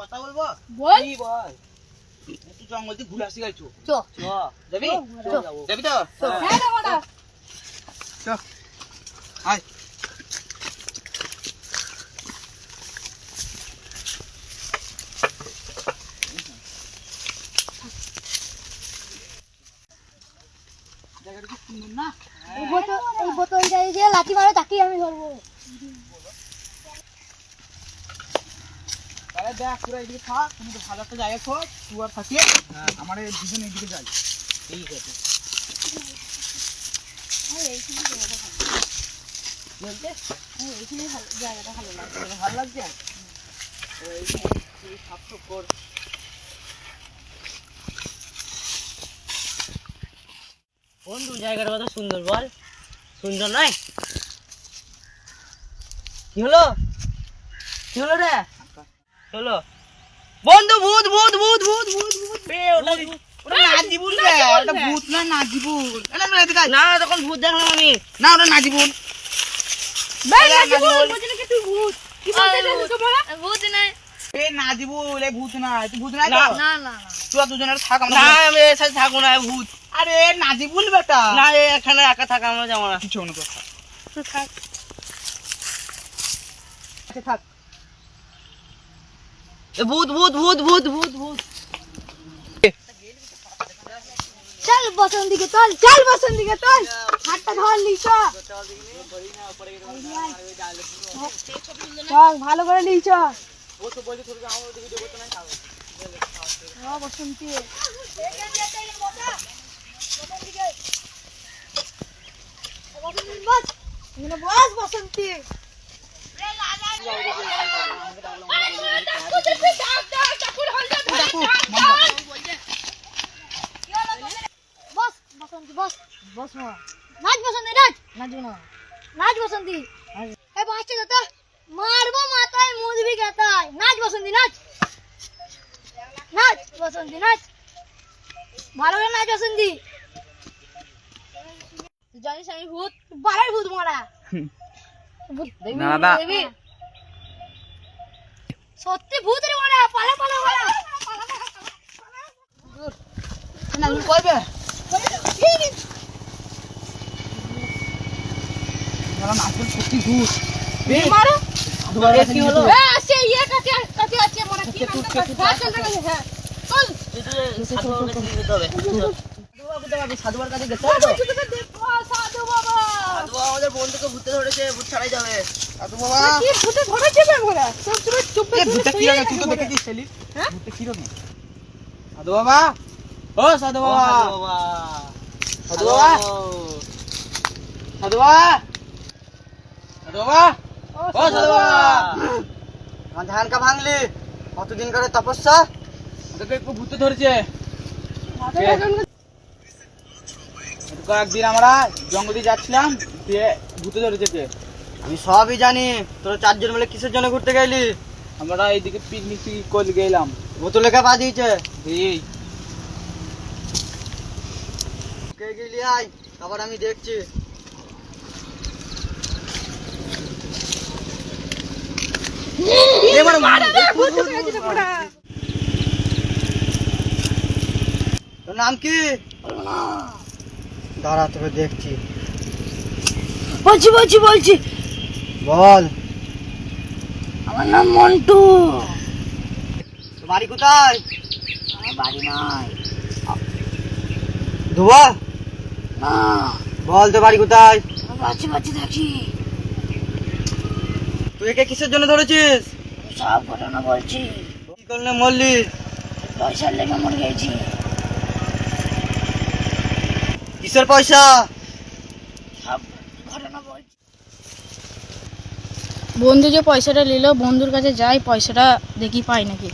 কথা বলবো বল কি বল একটু জঙ্গল দিয়ে ঘুরে আসি গাইছো চ চ যাবি যাবি তো হ্যাঁ দাদা চ আয় জায়গাটা কি সুন্দর না এই বোতলটা দিয়ে লাঠি মারে তাকেই আমি ধরবো। তাহলে দেখ পুরো এদিকে থাক তুমি তো ভালো একটা জায়গা খোঁজ তুই আর থাকিয়ে আমার এই দুজন এইদিকে যাই ঠিক আছে বলতে এইখানে জায়গাটা ভালো লাগছে। ভালো লাগছে সাপ কর বন্ধু জায়গাটা কত সুন্দর বল, সুন্দর নয়? কি হলো কি হলো রে? হলো বন্ধু ভূত ভূত ভূত ভূত ভূত ভূত ওটা নাজিবুল রে ওটা ভূত না নাজিবুল না এদিকে আয়। না তখন ভূত দেখলাম আমি। না ওটা নাজিবুল ভূত নাই এ নাজিবুল এই ভূত না তুই ভূত নাই না তো না না তুই দুজনের থাক আমরা না আমি এর সাথে থাকবো না, ভূত আরে নাজিবুল বেটা না এখানে একা থাকা আমরা যাবো না। কিছু না তো থাক থাক ভূত ভূত ভূত ভূত ভূত ভূত চল বসন্তীকে চল চল বসন্তীকে চল হাতটা ধর লিস চল ভালো করে লিস বসন্তী বস এখানে বস বসন্তী বস বসন্তী বস বস নাচ বসন্তী নাচ নাচবো না নাচ বসন্তী এই বাচ্চা দাদা মারবো মাথায় মুদবি গাতায় নাচ বসন্তী নাচ নাচ বসন্তী নাচ ভালো করে নাচ বসন্তী তুই জানিস আমি ভূত বাড়ার ভূত মারা ভূত দেখবি না, না। দেখবি সত্যি ভূত রে মারা পালা পালা পালা না করবে না নাজিবুল সত্যি ভূত মারো দুবারে কি হলো? আছে ইয়ে কাছে কাছে আছে মনে কি নামটা চল চল হ্যাঁ চল সাধুবার কাছে গেছে সাধু বাবা আমাদের বন্ধুকে ভূতে ধরেছে, ভূত ছাড়াই যাবে। সাধু বাবা কি ভূতে ধরেছে বেমরা চুপ চুপ চুপ এ ভূতটা কি রকম তুই তো দেখেছিস ছেলি হ্যাঁ? ভূতটা কি রকম সাধু বাবা ও সাধু বাবা সাধু বাবা সাধু বাবা সাধু বাবা ও সাধু বাবা আমার ধান কা ভাঙলি, কতদিন করে তপস্যা। ওদেরকে একটু ভূতে ধরেছে একদিন আমরা জঙ্গলে যাচ্ছিলাম দিয়ে ভূতে ধরেছে কে আমি সবই জানি, তোরা চারজন মিলে কিসের জন্য ঘুরতে গেলি? আমরা এইদিকে পিকনিক করে গেলাম বোতল লেখা পা দিয়েছে এই কে গেলি আয়, আবার আমি দেখছি। তোর নাম কি? দাঁড়া তোকে দেখছি। বলছি বলছি বলছি বল আমার নাম মন্টু তোর বাড়ি কোথায়? আমার বাড়ি নাই ধোয়া না বল তোর বাড়ি কোথায়? আমার বাচ্চা বাচ্চা থাকি তুই একে কিসের জন্য ধরেছিস? সব ঘটনা বলছি কি করলে মরলি? পয়সার লেগে মরে গেছি কিসের পয়সা? সব ঘটনা বলছি। বন্ধু যে পয়সাটা নিল, বন্ধুর কাছে যাই পয়সাটা দেখি পাই নাকি।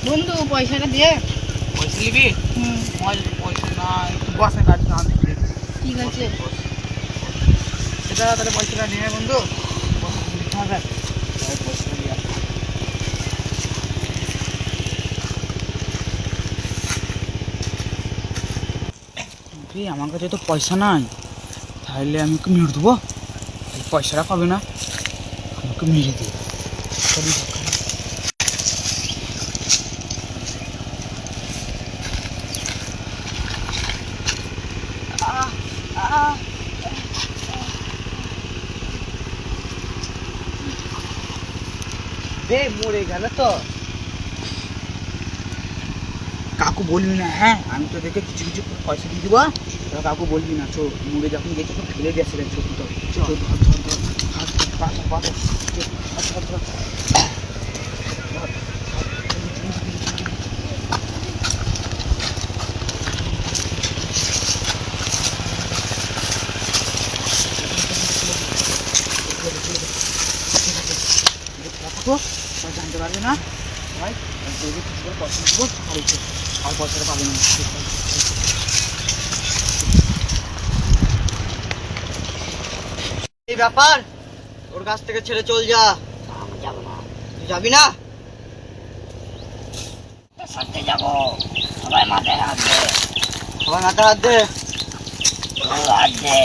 বন্ধু পয়সাটা দিয়ে পয়সা নিবি পয়সা না একটু বসে কাজ না ঠিক আছে সেটা তাহলে পয়সাটা নিয়ে বন্ধু পয়সাটা নিয়ে আসো। আমার কাছে তো পয়সা নাই, তাহলে আমি ওকে মেরে দেবো, পয়সাটা পাবে না। ওকে মেরে দে সবই দরকার। বে মরে গেল তো। কাকু বলবি না, হ্যাঁ আমি তো দেখে কিছু কিছু পয়সা দিয়ে দিবো, তোরা কাকু বলবি না। চো মুড়ে যখন গেছে তো ফেলে দিয়ে আসলে চোখ তো ধর ধর ধর হাত পাথর পাথর ধর ধর জানতে পারবে না ভাই, দেখে কিছু করে পয়সা দেবো আর পয়সাটা পাবে না। এই ব্যাপার, ওর কাছ থেকে ছেড়ে চল যা। আমি যাবো না। তুই যাবি না? সাথে যাবো। সবাই মাথায় হাত দে। সবাই মাথায় হাত দে। হাত দে।